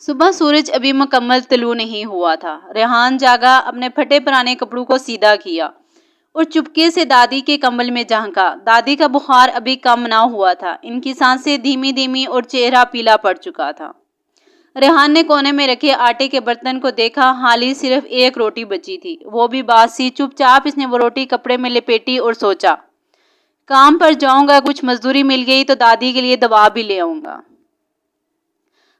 صبح سورج ابھی مکمل طلوع نہیں ہوا تھا۔ ریحان جاگا، اپنے پھٹے پرانے کپڑوں کو سیدھا کیا اور چپکے سے دادی کے کمبل میں جھانکا۔ دادی کا بخار ابھی کم نہ ہوا تھا، ان کی سانسیں دھیمی دھیمی اور چہرہ پیلا پڑ چکا تھا۔ ریحان نے کونے میں رکھے آٹے کے برتن کو دیکھا، حالی صرف ایک روٹی بچی تھی، وہ بھی باسی۔ چپ چاپ اس نے وہ روٹی کپڑے میں لپیٹی اور سوچا، کام پر جاؤں گا، کچھ مزدوری مل گئی تو دادی کے لیے دوا بھی لے آؤں گا۔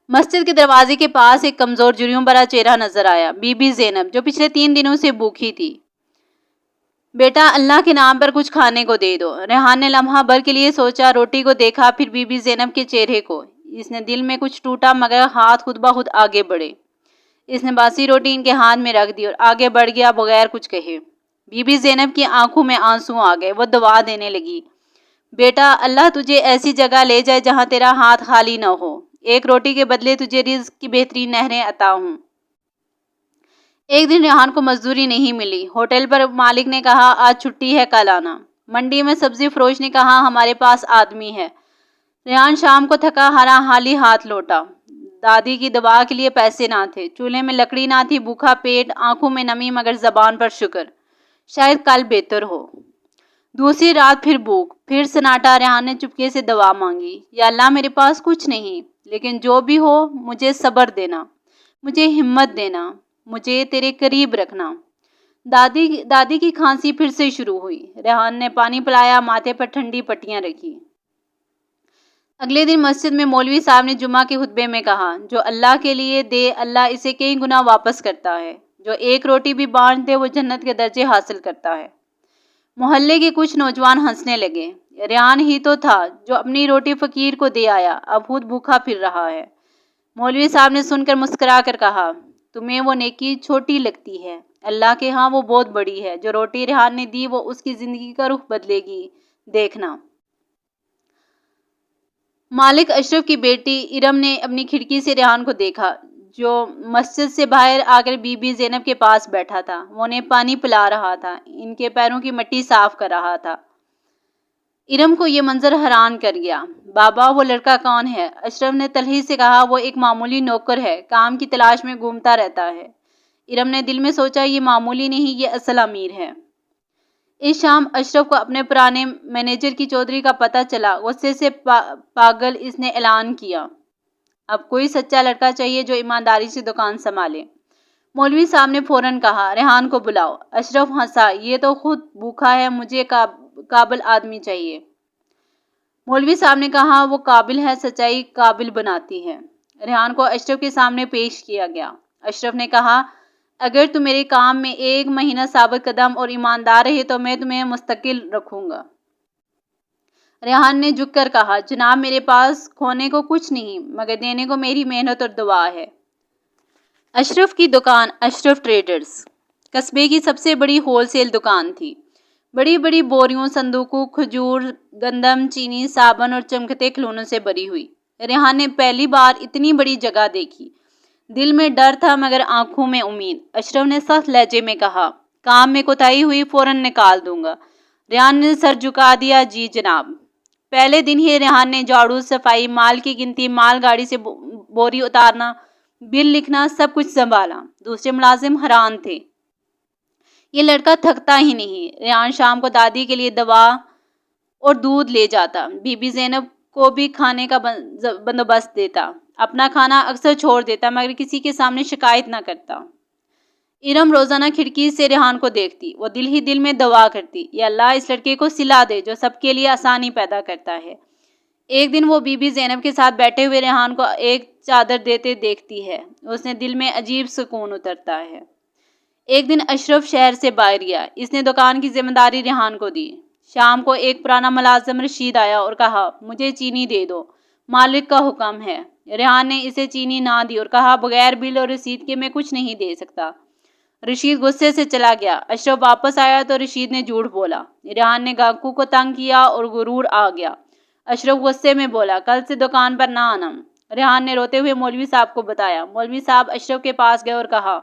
مسجد کے دروازے کے پاس ایک کمزور جریوں بھرا چہرہ نظر آیا، بی بی زینب، جو پچھلے 3 دنوں سے بھوکی تھی۔ بیٹا، اللہ کے نام پر کچھ کھانے کو دے دو۔ ریحان نے لمحہ بھر کے لیے سوچا، روٹی کو دیکھا، پھر بی بی زینب کے چہرے کو۔ اس نے دل میں کچھ ٹوٹا، مگر ہاتھ خود بخود آگے بڑھے۔ اس نے باسی روٹی ان کے ہاتھ میں رکھ دی اور آگے بڑھ گیا بغیر کچھ کہے۔ بی بی زینب کی آنکھوں میں آنسو آ گئے، وہ دعا دینے لگی، بیٹا، اللہ تجھے ایسی جگہ لے جائے جہاں تیرا ہاتھ خالی نہ ہو، ایک روٹی کے بدلے تجھے رزق کی بہترین نہریں عطا ہوں۔ ایک دن ریحان کو مزدوری نہیں ملی۔ ہوٹل پر مالک نے کہا، آج چھٹی ہے، کل آنا۔ منڈی میں سبزی فروش نے کہا، ہمارے پاس آدمی ہے۔ ریحان شام کو تھکا ہارا حالی ہاتھ لوٹا۔ دادی کی دوا کے لیے پیسے نہ تھے، چولہے میں لکڑی نہ تھی، بھوکا پیٹ، آنکھوں میں نمی، مگر زبان پر شکر، شاید کل بہتر ہو۔ دوسری رات پھر بھوک، پھر سناٹا۔ ریحان نے چپکے سے دعا مانگی، یا اللہ، میرے پاس کچھ نہیں، لیکن جو بھی ہو مجھے صبر دینا، مجھے ہمت دینا، مجھے تیرے قریب رکھنا۔ دادی کی کھانسی پھر سے شروع ہوئی۔ ریحان نے پانی پلایا، ماتھے پر ٹھنڈی پٹیاں رکھی۔ اگلے دن مسجد میں مولوی صاحب نے جمعہ کے خطبے میں کہا، جو اللہ کے لیے دے، اللہ اسے کئی گنا واپس کرتا ہے، جو ایک روٹی بھی بانٹ دے وہ جنت کے درجے حاصل کرتا ہے۔ محلے کے کچھ نوجوان ہنسنے لگے۔ ریحان ہی تو تھا جو اپنی روٹی فقیر کو دے آیا، اب خود بھوکا پھر رہا ہے۔ مولوی صاحب نے سن کر مسکرا کر کہا، تمہیں وہ نیکی چھوٹی لگتی ہے، اللہ کے ہاں وہ بہت بڑی ہے۔ جو روٹی ریحان نے دی وہ اس کی زندگی کا رخ بدلے گی، دیکھنا۔ مالک اشرف کی بیٹی ارم نے اپنی کھڑکی سے ریحان کو دیکھا، جو مسجد سے باہر آ کر بی بی زینب کے پاس بیٹھا تھا۔ وہ انہیں پانی پلا رہا تھا، ان کے پیروں کی مٹی صاف کر رہا تھا۔ ارم کو یہ منظر حیران کر گیا۔ بابا، وہ لڑکا کون ہے؟ اشرف نے تلخی سے کہا، وہ ایک معمولی نوکر ہے، کام کی تلاش میں گھومتا رہتا ہے۔ ارم نے دل میں سوچا، یہ معمولی نہیں، یہ اصل امیر ہے۔ اس شام اشرف کو اپنے پرانے مینیجر کی چودھری کا پتہ چلا۔ غصے سے پاگل اس نے اعلان کیا، اب کوئی سچا لڑکا چاہیے جو ایمانداری سے دکان سنبھالے۔ مولوی صاحب نے فوراً کہا، ریحان کو بلاؤ۔ اشرف ہنسا، یہ تو خود بھوکا ہے، مجھے قابل آدمی چاہیے۔ مولوی صاحب نے کہا، وہ قابل ہے، سچائی قابل بناتی ہے۔ ریحان کو اشرف کے سامنے پیش کیا گیا۔ اشرف نے کہا، اگر تم میرے کام میں 1 مہینہ ثابت قدم اور ایماندار رہے تو میں تمہیں مستقل رکھوں گا۔ ریحان نے جھک کر کہا، جناب، میرے پاس کھونے کو کچھ نہیں، مگر دینے کو میری محنت اور دعا ہے۔ اشرف کی دکان اشرف ٹریڈرز قصبے کی سب سے بڑی ہول سیل دکان تھی۔ بڑی بڑی بوریوں، صندوقوں، کھجور، گندم، چینی، صابن اور چمکتے کھلونوں سے بھری ہوئی۔ ریحان نے پہلی بار اتنی بڑی جگہ دیکھی۔ دل میں ڈر تھا مگر آنکھوں میں امید۔ اشرف نے سخت لہجے میں کہا، کام میں کوتاہی ہوئی فوراً نکال دوں گا۔ ریحان نے سر جھکا دیا، جی جناب۔ پہلے دن ہی ریحان نے جھاڑو، صفائی، مال کی گنتی، مال گاڑی سے بوری اتارنا، بل لکھنا، سب کچھ سنبھالا۔ دوسرے ملازم حیران تھے، یہ لڑکا تھکتا ہی نہیں۔ ریحان شام کو دادی کے لیے دوا اور دودھ لے جاتا، بی بی زینب کو بھی کھانے کا بندوبست دیتا، اپنا کھانا اکثر چھوڑ دیتا مگر کسی کے سامنے شکایت نہ کرتا۔ ارم روزانہ کھڑکی سے ریحان کو دیکھتی، وہ دل ہی دل میں دعا کرتی، یا اللہ، اس لڑکے کو صلہ دے جو سب کے لیے آسانی پیدا کرتا ہے۔ ایک دن وہ بی بی زینب کے ساتھ بیٹھے ہوئے ریحان کو ایک چادر دیتے دیکھتی ہے، اس نے دل میں عجیب سکون اترتا ہے۔ ایک دن اشرف شہر سے باہر گیا، اس نے دکان کی ذمہ داری ریحان کو دی۔ شام کو ایک پرانا ملازم رشید آیا اور کہا، مجھے چینی دے دو، مالک کا حکم ہے۔ ریحان نے اسے چینی نہ دی اور کہا، بغیر بل اور رسید کے میں کچھ نہیں دے سکتا۔ رشید غصے سے چلا گیا۔ اشرف واپس آیا تو رشید نے جھوٹ بولا۔ ریحان نے گاہکوں کو تنگ کیا اور غرور آ گیا۔ اشرف غصے میں بولا، کل سے دکان پر نہ آنا۔ ریحان نے روتے ہوئے مولوی صاحب کو بتایا۔ مولوی صاحب اشرف کے پاس گئے اور کہا،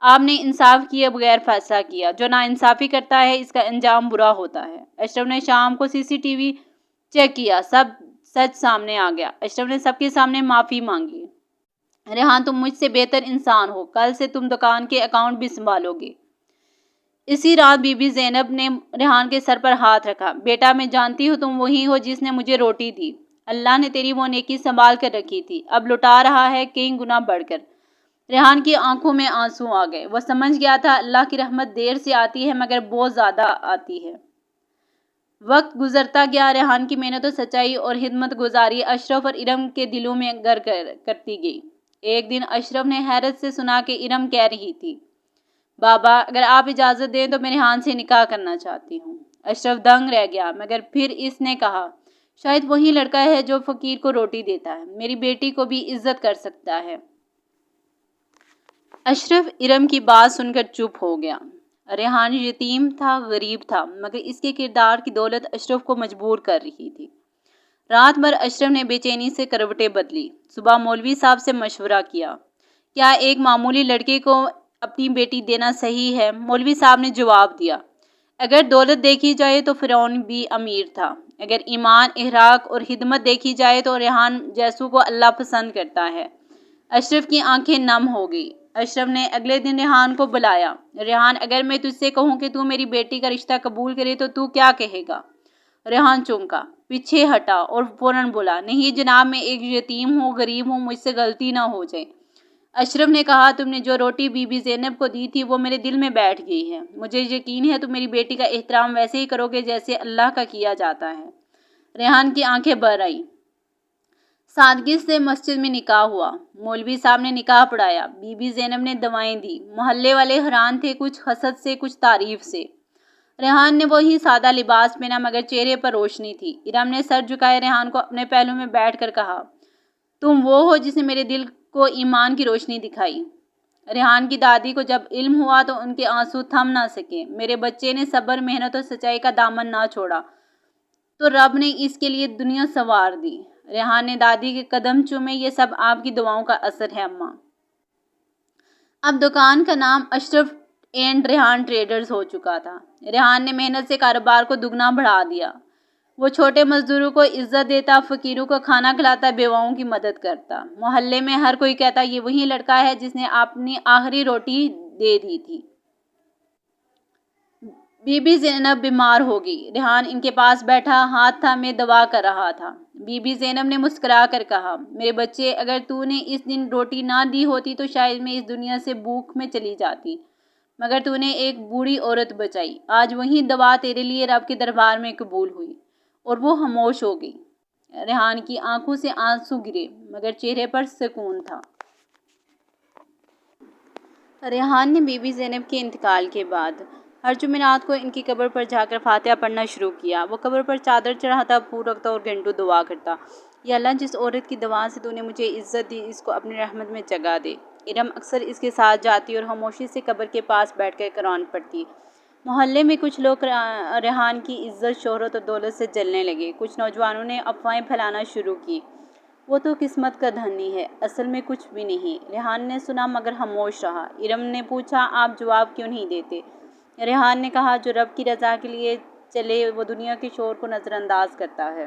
آپ نے انصاف کیے بغیر فیصلہ کیا، جو ناانصافی کرتا ہے اس کا انجام برا ہوتا ہے۔ اشرف نے شام کو CCTV چیک کیا، سب سچ سامنے آ گیا۔ اشرف نے سب کے سامنے معافی مانگی۔ ریحان تم مجھ سے بہتر انسان ہو، کل سے تم دکان کے اکاؤنٹ بھی سنبھالو گے۔ اسی رات بی بی زینب نے ریحان کے سر پر ہاتھ رکھا۔ بیٹا میں جانتی ہوں تم وہی ہو جس نے مجھے روٹی دی۔ اللہ نے تیری وہ نیکی سنبھال کر رکھی تھی، اب لٹا رہا ہے کئی گنا بڑھ کر۔ ریحان کی آنکھوں میں آنسو آ گئے۔ وہ سمجھ گیا تھا اللہ کی رحمت دیر سے آتی ہے مگر بہت زیادہ آتی ہے۔ وقت گزرتا گیا، ریحان کی محنت و سچائی اور خدمت گزاری اشرف اور ارم کے دلوں میں گر کرتی گئی۔ ایک دن اشرف نے حیرت سے سنا کہ ارم کہہ رہی تھی، بابا اگر آپ اجازت دیں تو میں ریحان سے نکاح کرنا چاہتی ہوں۔ اشرف دنگ رہ گیا، مگر پھر اس نے کہا، شاید وہی لڑکا ہے جو فقیر کو روٹی دیتا ہے، میری بیٹی کو بھی عزت کر سکتا ہے۔ اشرف ارم کی بات سن کر چپ ہو گیا۔ ریحان یتیم تھا، غریب تھا، مگر اس کے کردار کی دولت اشرف کو مجبور کر رہی تھی۔ رات بھر اشرف نے بے چینی سے کروٹیں بدلی۔ صبح مولوی صاحب سے مشورہ کیا، کیا ایک معمولی لڑکے کو اپنی بیٹی دینا صحیح ہے؟ مولوی صاحب نے جواب دیا، اگر دولت دیکھی جائے تو فرعون بھی امیر تھا، اگر ایمان، اخلاق اور خدمت دیکھی جائے تو ریحان جیسو کو اللہ پسند کرتا ہے۔ اشرف کی آنکھیں نم ہو گئی۔ اشرف نے اگلے دن ریحان کو بلایا۔ ریحان اگر میں تجھ سے کہوں کہ تو میری بیٹی کا رشتہ قبول کرے تو کیا کہے گا؟ ریحان چونکا، پیچھے ہٹا اور فوراً بولا، نہیں جناب، میں ایک یتیم ہوں، غریب ہوں، مجھ سے غلطی نہ ہو جائے۔ اشرف نے کہا، تم نے جو روٹی بی بی زینب کو دی تھی وہ میرے دل میں بیٹھ گئی ہے، مجھے یقین ہے تم میری بیٹی کا احترام ویسے ہی کرو گے جیسے اللہ کا کیا جاتا ہے۔ ریحان کی آنکھیں بھر آئیں۔ سادگی سے مسجد میں نکاح ہوا۔ مولوی صاحب نے نکاح پڑھایا۔ بی بی زینب نے دعائیں دی۔ محلے والے حیران تھے، کچھ حسد سے، کچھ تعریف سے۔ ریحان نے وہی سادہ لباس پہنا مگر چہرے پر روشنی تھی۔ ارم نے سر جھکائے ریحان کو اپنے پہلو میں بیٹھ کر کہا، تم وہ ہو جس نے میرے دل کو ایمان کی روشنی دکھائی۔ ریحان کی دادی کو جب علم ہوا تو ان کے آنسو تھم نہ سکے۔ میرے بچے نے صبر، محنت اور سچائی کا دامن نہ چھوڑا تو رب نے اس کے لیے دنیا سنوار دی۔ ریحان نے دادی کے قدم چومے، یہ سب آپ کی دعاؤں کا اثر ہے اماں۔ اب دکان کا نام اشرف اینڈ ریحان ٹریڈرز ہو چکا تھا۔ ریحان نے محنت سے کاروبار کو دگنا بڑھا دیا۔ وہ چھوٹے مزدوروں کو عزت دیتا، فقیروں کو کھانا کھلاتا، بیواؤں کی مدد کرتا۔ محلے میں ہر کوئی کہتا، یہ وہی لڑکا ہے جس نے اپنی آخری روٹی دے دی تھی۔ بی بی زینب بیمار ہو گئی۔ ریحان ان کے پاس بیٹھا، ہاتھ تھامے دعا کر رہا تھا۔ بی بی زینب نے مسکرا کر کہا، میرے بچے، اگر تو نے اس دن روٹی نہ دی ہوتی تو شاید میں اس دنیا سے بھوک میں چلی جاتی، مگر تو نے ایک بوڑھی عورت بچائی۔ آج وہی دعا تیرے لیے رب کے دربار میں قبول ہوئی۔ اور وہ خاموش ہو گئی۔ ریحان کی آنکھوں سے آنسو گرے مگر چہرے پر سکون تھا۔ ریحان نے بی بی زینب کے انتقال کے بعد ہر جمعرات کو ان کی قبر پر جا کر فاتحہ پڑھنا شروع کیا۔ وہ قبر پر چادر چڑھاتا، پھول رکھتا اور گھنٹوں دعا کرتا، یا اللہ جس عورت کی دعا سے تو نے مجھے عزت دی اس کو اپنی رحمت میں جگہ دے۔ ارم اکثر اس کے ساتھ جاتی اور خاموشی سے قبر کے پاس بیٹھ کر قرآن پڑھتی۔ محلے میں کچھ لوگ ریحان کی عزت، شہرت اور دولت سے جلنے لگے۔ کچھ نوجوانوں نے افواہیں پھیلانا شروع کی، وہ تو قسمت کا دھنی ہے، اصل میں کچھ بھی نہیں۔ ریحان نے سنا مگر خاموش رہا۔ ارم نے پوچھا، آپ جواب کیوں نہیں دیتے؟ ریحان نے کہا، جو رب کی رضا کے لیے چلے وہ دنیا کے شور کو نظر انداز کرتا ہے۔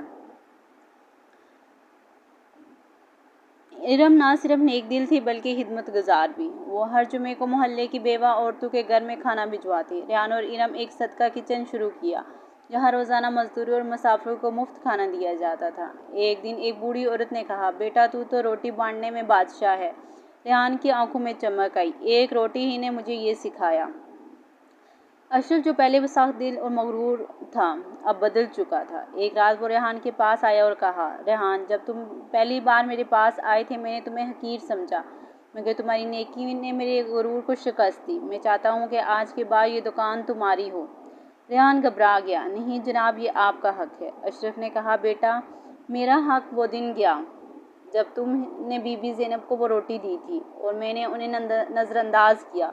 ارم نہ صرف نیک دل تھی بلکہ خدمت گزار بھی۔ وہ ہر جمعے کو محلے کی بیوہ عورتوں کے گھر میں کھانا بھجواتی۔ ریحان اور ارم ایک صدقہ کچن شروع کیا جہاں روزانہ مزدوروں اور مسافروں کو مفت کھانا دیا جاتا تھا۔ ایک دن ایک بوڑھی عورت نے کہا، بیٹا تو روٹی بانٹنے میں بادشاہ ہے۔ ریحان کی آنکھوں میں چمک آئی، ایک روٹی ہی نے مجھے یہ سکھایا۔ اشرف جو پہلے وہ سخت دل اور مغرور تھا اب بدل چکا تھا۔ ایک رات وہ ریحان کے پاس آیا اور کہا، ریحان، جب تم پہلی بار میرے پاس آئے تھے میں نے تمہیں حقیر سمجھا، مگر تمہاری نیکی نے میرے غرور کو شکست دی۔ میں چاہتا ہوں کہ آج کے بعد یہ دکان تمہاری ہو۔ ریحان گھبرا گیا، نہیں جناب، یہ آپ کا حق ہے۔ اشرف نے کہا، بیٹا، میرا حق وہ دن گیا جب تم نے بی بی زینب کو وہ روٹی دی تھی اور میں نے انہیں نظر انداز کیا۔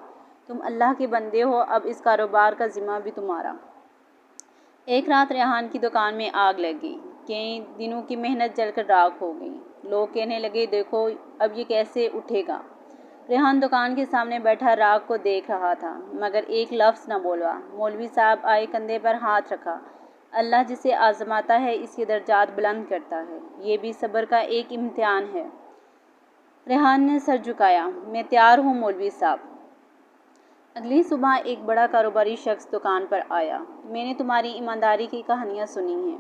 تم اللہ کے بندے ہو، اب اس کاروبار کا ذمہ بھی تمہارا۔ ایک رات ریحان کی دکان میں آگ لگ گئی۔ کئی دنوں کی محنت جل کر راکھ ہو گئی۔ لوگ کہنے لگے، دیکھو اب یہ کیسے اٹھے گا۔ ریحان دکان کے سامنے بیٹھا راکھ کو دیکھ رہا تھا مگر ایک لفظ نہ بولا۔ مولوی صاحب آئے، کندھے پر ہاتھ رکھا، اللہ جسے آزماتا ہے اس کے درجات بلند کرتا ہے، یہ بھی صبر کا ایک امتحان ہے۔ ریحان نے سر جھکایا۔ میں تیار ہوں مولوی صاحب۔ اگلی صبح ایک بڑا کاروباری شخص دکان پر آیا۔ میں نے تمہاری ایمانداری کی کہانیاں سنی ہیں۔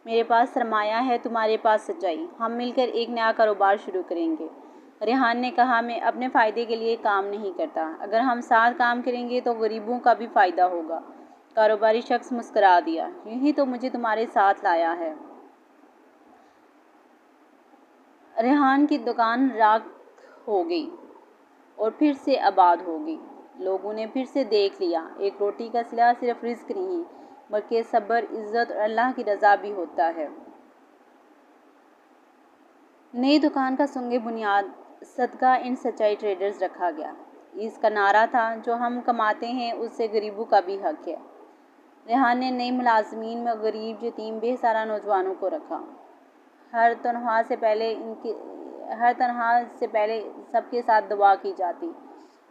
میرے پاس سرمایہ ہے، تمہارے پاس سچائی۔ ہم مل کر ایک نیا کاروبار شروع کریں گے۔ ریحان نے کہا، میں اپنے فائدے کے لیے کام نہیں کرتا۔ اگر ہم ساتھ کام کریں گے تو غریبوں کا بھی فائدہ ہوگا۔ کاروباری شخص مسکرا دیا۔ یہی تو مجھے تمہارے ساتھ لایا ہے۔ ریحان کی دکان راکھ ہو گئی اور پھر سے آباد ہو گئی۔ لوگوں نے پھر سے دیکھ لیا، ایک روٹی کا صلہ صرف رزق نہیں بلکہ صبر، عزت اور اللہ کی رضا بھی ہوتا ہے۔ نئی دکان کا سنگ بنیاد صدقہ ان سچائی ٹریڈرز رکھا گیا۔ اس کا نعرہ تھا، جو ہم کماتے ہیں اس سے غریبوں کا بھی حق ہے۔ ریحان نے نئے ملازمین میں غریب، یتیم، بے سہارا نوجوانوں کو رکھا۔ ہر تنخواہ سے پہلے سب کے ساتھ دعا کی جاتی۔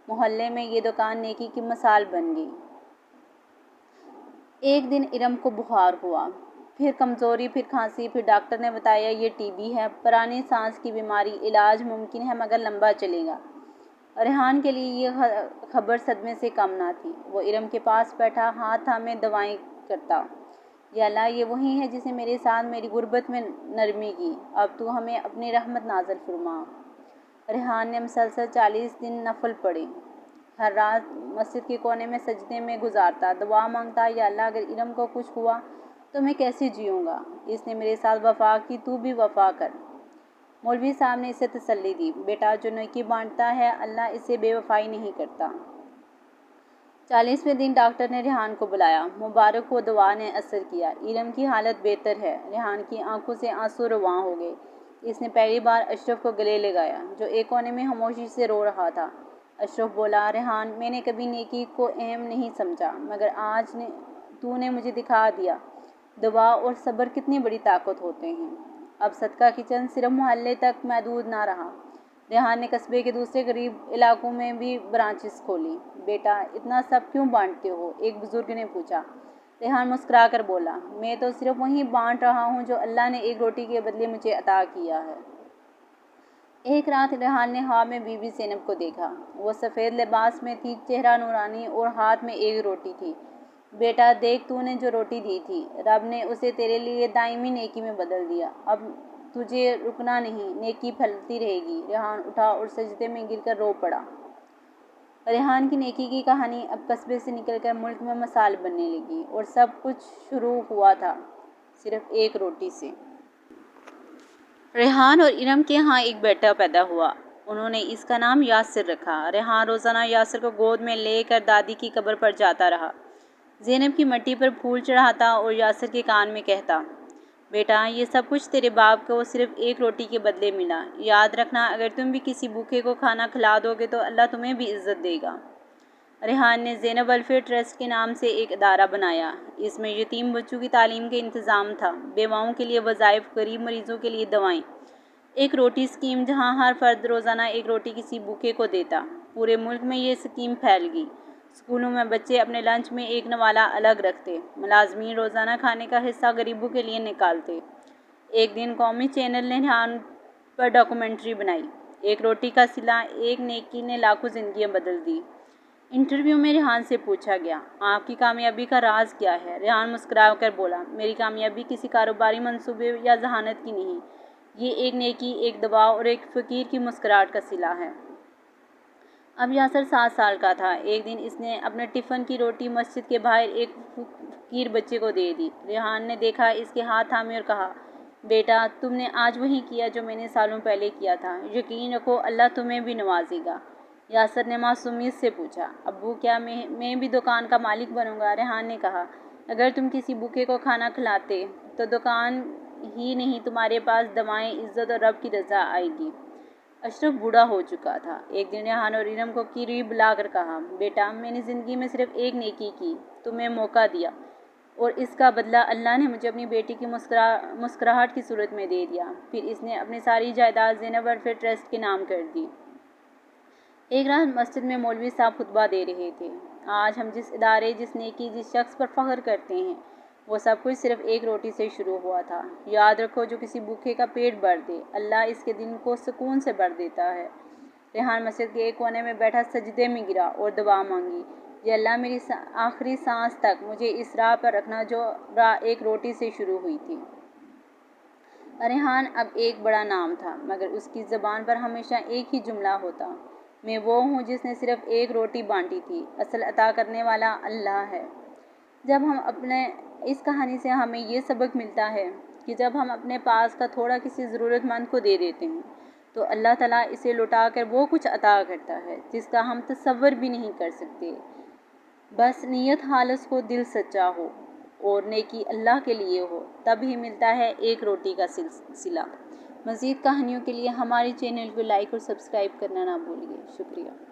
محلے میں یہ دکان نیکی کی مثال بن گئی۔ ایک دن ارم کو بخار ہوا، پھر کمزوری، پھر کھانسی، پھر ڈاکٹر نے بتایا یہ ٹی بی ہے، پرانی سانس کی بیماری، علاج ممکن ہے مگر لمبا چلے گا۔ ریحان کے لیے یہ خبر صدمے سے کم نہ تھی۔ وہ ارم کے پاس بیٹھا، ہاتھ تھامے دعائیں کرتا۔ یا اللہ، یہ وہی ہے جس نے میرے ساتھ میری غربت میں نرمی کی، اب تو ہمیں اپنی رحمت نازل فرما۔ ریحان نے مسلسل 40 دن نفل پڑھے، ہر رات مسجد کے کونے میں سجدے میں گزارتا، دعا مانگتا، یا اللہ اگر ارم کو کچھ ہوا تو میں کیسے جیوں گا؟ اس نے میرے ساتھ وفا کی، تو بھی وفا کر۔ مولوی صاحب نے اسے تسلی دی، بیٹا جو نیکی بانٹتا ہے اللہ اسے بے وفائی نہیں کرتا۔ 40ویں دن ڈاکٹر نے ریحان کو بلایا۔ مبارک ہو، دوا نے اثر کیا، ارم کی حالت بہتر ہے۔ ریحان کی آنکھوں سے آنسو رواں ہو گئے۔ اس نے پہلی بار اشرف کو گلے لگایا، جو ایک کونے میں خاموشی سے رو رہا تھا۔ اشرف بولا، ریحان، میں نے کبھی نیکی کو اہم نہیں سمجھا مگر آج تو نے مجھے دکھا دیا دعا اور صبر کتنی بڑی طاقت ہوتے ہیں۔ اب صدقہ کچن صرف محلے تک محدود نہ رہا۔ ریحان نے قصبے کے دوسرے غریب علاقوں میں بھی برانچز کھولی۔ بیٹا اتنا سب کیوں بانٹتے ہو؟ ایک بزرگ نے پوچھا۔ ریحان مسکرا کر بولا، میں تو صرف وہی بانٹ رہا ہوں جو اللہ نے ایک روٹی کے بدلے مجھے عطا کیا ہے۔ ایک رات ریحان نے خواب میں بی بی زینب کو دیکھا۔ وہ سفید لباس میں تھی، چہرہ نورانی اور ہاتھ میں ایک روٹی تھی۔ بیٹا دیکھ، تو نے جو روٹی دی تھی رب نے اسے تیرے لیے دائمی نیکی میں بدل دیا، اب تجھے رکنا نہیں، نیکی پھیلتی رہے گی۔ ریحان اٹھا اور سجدے میں گر کر رو پڑا۔ ریحان کی نیکی کی کہانی اب قصبے سے نکل کر ملک میں مثال بننے لگی، اور سب کچھ شروع ہوا تھا صرف ایک روٹی سے۔ ریحان اور ارم کے ہاں ایک بیٹا پیدا ہوا۔ انہوں نے اس کا نام یاسر رکھا۔ ریحان روزانہ یاسر کو گود میں لے کر دادی کی قبر پر جاتا رہا، زینب کی مٹی پر پھول چڑھاتا اور یاسر کے کان میں کہتا، بیٹا یہ سب کچھ تیرے باپ کو صرف ایک روٹی کے بدلے ملا، یاد رکھنا اگر تم بھی کسی بھوکے کو کھانا کھلا دو گے تو اللہ تمہیں بھی عزت دے گا۔ ریحان نے زینب ویلفیئر ٹرسٹ کے نام سے ایک ادارہ بنایا۔ اس میں یتیم بچوں کی تعلیم کا انتظام تھا، بیواؤں کے لیے وظائف، غریب مریضوں کے لیے دوائیں، ایک روٹی اسکیم جہاں ہر فرد روزانہ ایک روٹی کسی بھوکے کو دیتا۔ پورے ملک میں یہ اسکیم پھیل گئی۔ اسکولوں میں بچے اپنے لنچ میں ایک نوالا الگ رکھتے، ملازمین روزانہ کھانے کا حصہ غریبوں کے لیے نکالتے۔ ایک دن قومی چینل نے ریحان پر ڈاکومنٹری بنائی، ایک روٹی کا صلہ، ایک نیکی نے لاکھوں زندگیاں بدل دی۔ انٹرویو میں ریحان سے پوچھا گیا، آپ کی کامیابی کا راز کیا ہے؟ ریحان مسکرا کر بولا، میری کامیابی کسی کاروباری منصوبے یا ذہانت کی نہیں، یہ ایک نیکی، ایک دعا اور ایک فقیر کی مسکراہٹ کا صلہ ہے۔ اب یاسر 7 سال کا تھا۔ ایک دن اس نے اپنے ٹفن کی روٹی مسجد کے باہر ایک فقیر بچے کو دے دی۔ ریحان نے دیکھا، اس کے ہاتھ تھامے اور کہا، بیٹا تم نے آج وہی کیا جو میں نے سالوں پہلے کیا تھا، یقین رکھو اللہ تمہیں بھی نوازے گا۔ یاسر نے معصومیت سے پوچھا، ابو کیا میں بھی دکان کا مالک بنوں گا؟ ریحان نے کہا، اگر تم کسی بھوکے کو کھانا کھلاتے تو دکان ہی نہیں تمہارے پاس دوائیں، عزت اور رب کی رضا آئے گی۔ اشرف بوڑھا ہو چکا تھا۔ ایک دن ریحان اور ارم کو قریب بلا کر کہا، بیٹا میں نے زندگی میں صرف ایک نیکی کی، تمہیں موقع دیا، اور اس کا بدلہ اللہ نے مجھے اپنی بیٹی کی مسکراہٹ کی صورت میں دے دیا۔ پھر اس نے اپنی ساری جائیداد زینب ویلفیئر ٹرسٹ کے نام کر دی۔ ایک رات مسجد میں مولوی صاحب خطبہ دے رہے تھے، آج ہم جس ادارے، جس نیکی، جس شخص پر فخر کرتے ہیں وہ سب کچھ صرف ایک روٹی سے شروع ہوا تھا۔ یاد رکھو، جو کسی بھوکے کا پیٹ بھر دے، اللہ اس کے دن کو سکون سے بھر دیتا ہے۔ ریحان مسجد کے ایک کونے میں بیٹھا سجدے میں گرا اور دعا مانگی، یا اللہ، میری آخری سانس تک مجھے اس راہ پر رکھنا جو راہ ایک روٹی سے شروع ہوئی تھی۔ ریحان اب ایک بڑا نام تھا، مگر اس کی زبان پر ہمیشہ ایک ہی جملہ ہوتا، میں وہ ہوں جس نے صرف ایک روٹی بانٹی تھی۔ اصل عطا کرنے والا اللہ ہے۔ جب ہم اس کہانی سے ہمیں یہ سبق ملتا ہے کہ جب ہم اپنے پاس کا تھوڑا کسی ضرورت مند کو دے دیتے ہیں تو اللہ تعالیٰ اسے لوٹا کر وہ کچھ عطا کرتا ہے جس کا ہم تصور بھی نہیں کر سکتے۔ بس نیت خالص ہو، دل سچا ہو اور نیکی اللہ کے لیے ہو، تب ہی ملتا ہے ایک روٹی کا صلہ۔ مزید کہانیوں کے لیے ہمارے چینل کو لائک اور سبسکرائب کرنا نہ بھولیے۔ شکریہ۔